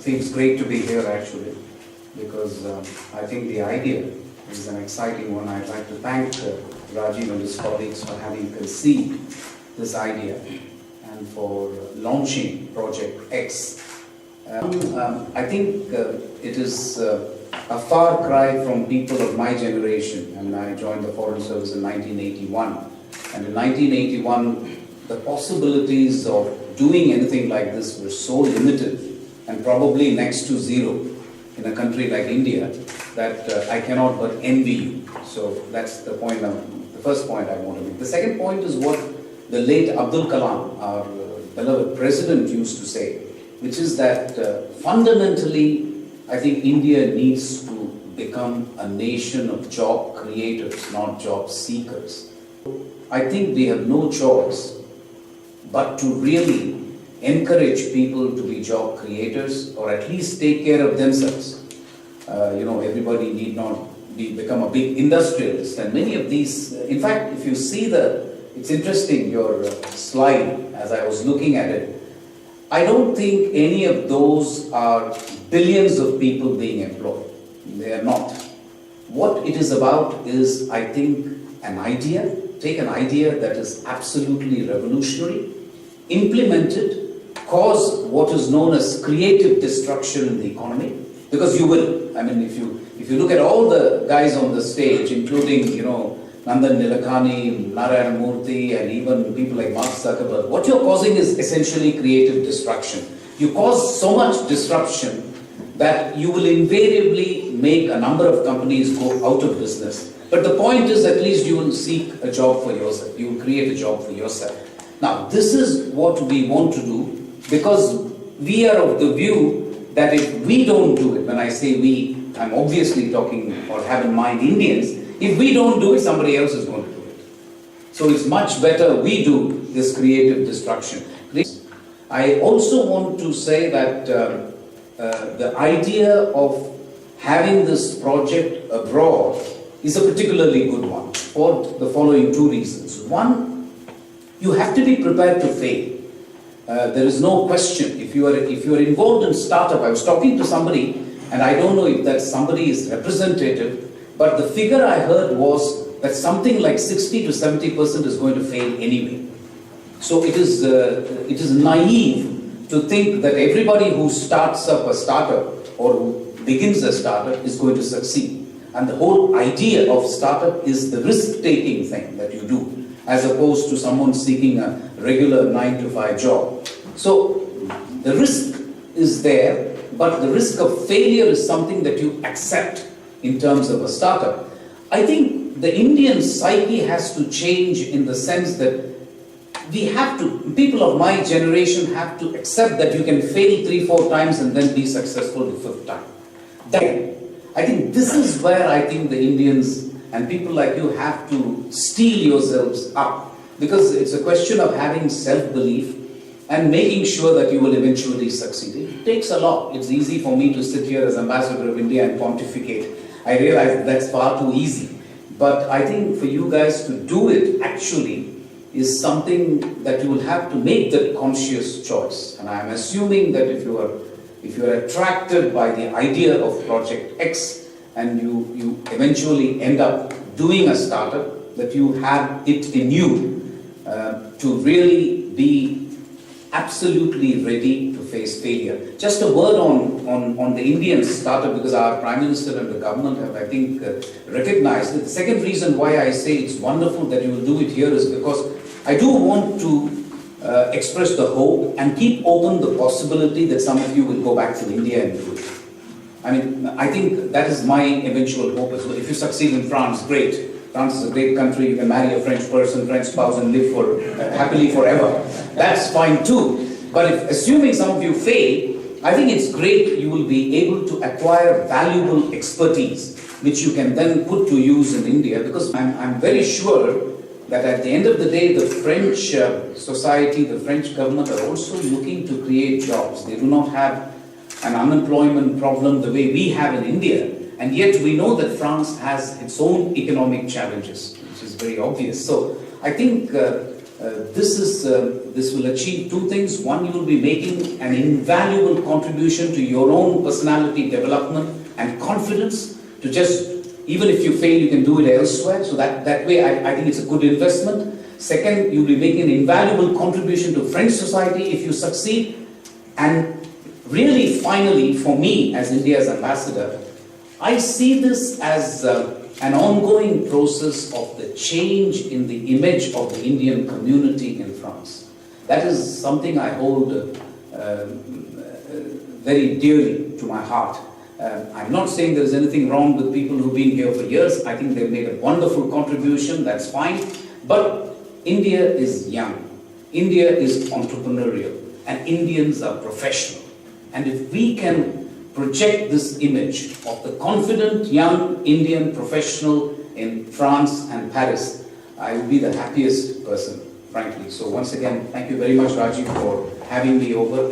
feels great to be here actually, because I think the idea is an exciting one. I'd like to thank Rajiv and his colleagues for having conceived this idea and for launching Project X. I think it is a far cry from people of my generation. I mean, I joined the Foreign Service in 1981, and in 1981 the possibilities of doing anything like this were so limited and probably next to zero in a country like India that I cannot but envy you. So that's the point, the first point I want to make. The second point is what the late Abdul Kalam, our beloved president, used to say, which is that fundamentally I think India needs to become a nation of job creators, not job seekers. I think we have no choice but to really encourage people to be job creators, or at least take care of themselves. Everybody need not become a big industrialist, and many of these, in fact, if you see it's interesting, your slide, as I was looking at it, I don't think any of those are billions of people being employed. They are not. What it is about is, I think, an idea. Take an idea that is absolutely revolutionary, implement it, cause what is known as creative destruction in the economy, because you will. I mean, if you look at all the guys on the stage, including, Nandan Nilekani, Narayana Murthy, and even people like Mark Zuckerberg, what you're causing is essentially creative destruction. You cause so much disruption that you will invariably make a number of companies go out of business. But the point is, at least you will seek a job for yourself. You will create a job for yourself. Now, this is what we want to do, because we are of the view that if we don't do it, when I say we, I'm obviously talking or have in mind Indians, if we don't do it, somebody else is going to do it. So it's much better we do this creative destruction. I also want to say that the idea of having this project abroad is a particularly good one for the following two reasons. One, you have to be prepared to fail. There is no question. If you are involved in startup, I was talking to somebody, and I don't know if that somebody is representative, but the figure I heard was that something like 60 to 70% is going to fail anyway. So it is naive to think that everybody who starts up a startup or who begins a startup is going to succeed. And the whole idea of startup is the risk-taking thing that you do, as opposed to someone seeking a regular 9-to-5 job. So the risk is there, but the risk of failure is something that you accept in terms of a startup. I think the Indian psyche has to change in the sense that people of my generation have to accept that you can fail 3-4 times and then be successful the 5th time. I think this is where I think the Indians and people like you have to steel yourselves up, because it's a question of having self-belief and making sure that you will eventually succeed. It takes a lot. It's easy for me to sit here as Ambassador of India and pontificate. I realize that's far too easy. But I think for you guys to do it actually is something that you will have to make that conscious choice. And I'm assuming that if you are attracted by the idea of Project X and you eventually end up doing a startup, that you have it in you to really be absolutely ready to face failure. Just a word on the Indian startup, because our Prime Minister and the government have, I think, recognized it. The second reason why I say it's wonderful that you will do it here is because I do want to express the hope and keep open the possibility that some of you will go back to India and do it. I mean, I think that is my eventual hope as well. If you succeed in France, great. France is a great country. You can marry a French person, French spouse, and live happily forever. That's fine too. But assuming some of you fail, I think it's great you will be able to acquire valuable expertise, which you can then put to use in India, because I'm very sure that at the end of the day, the French society, the French government are also looking to create jobs. They do not have an unemployment problem the way we have in India. And yet we know that France has its own economic challenges, which is very obvious. So I think This will achieve two things. One, you will be making an invaluable contribution to your own personality development and confidence to just, even if you fail, you can do it elsewhere. So that way, I think it's a good investment. Second, you'll be making an invaluable contribution to French society if you succeed. And really, finally, for me as India's ambassador, I see this as an ongoing process of the change in the image of the Indian community in France. That is something I hold very dearly to my heart. I'm not saying there's anything wrong with people who've been here for years. I think they've made a wonderful contribution, that's fine. But India is young, India is entrepreneurial, and Indians are professional. And if we can project this image of the confident young Indian professional in France and Paris, I would be the happiest person, frankly. So once again, thank you very much, Rajiv, for having me over.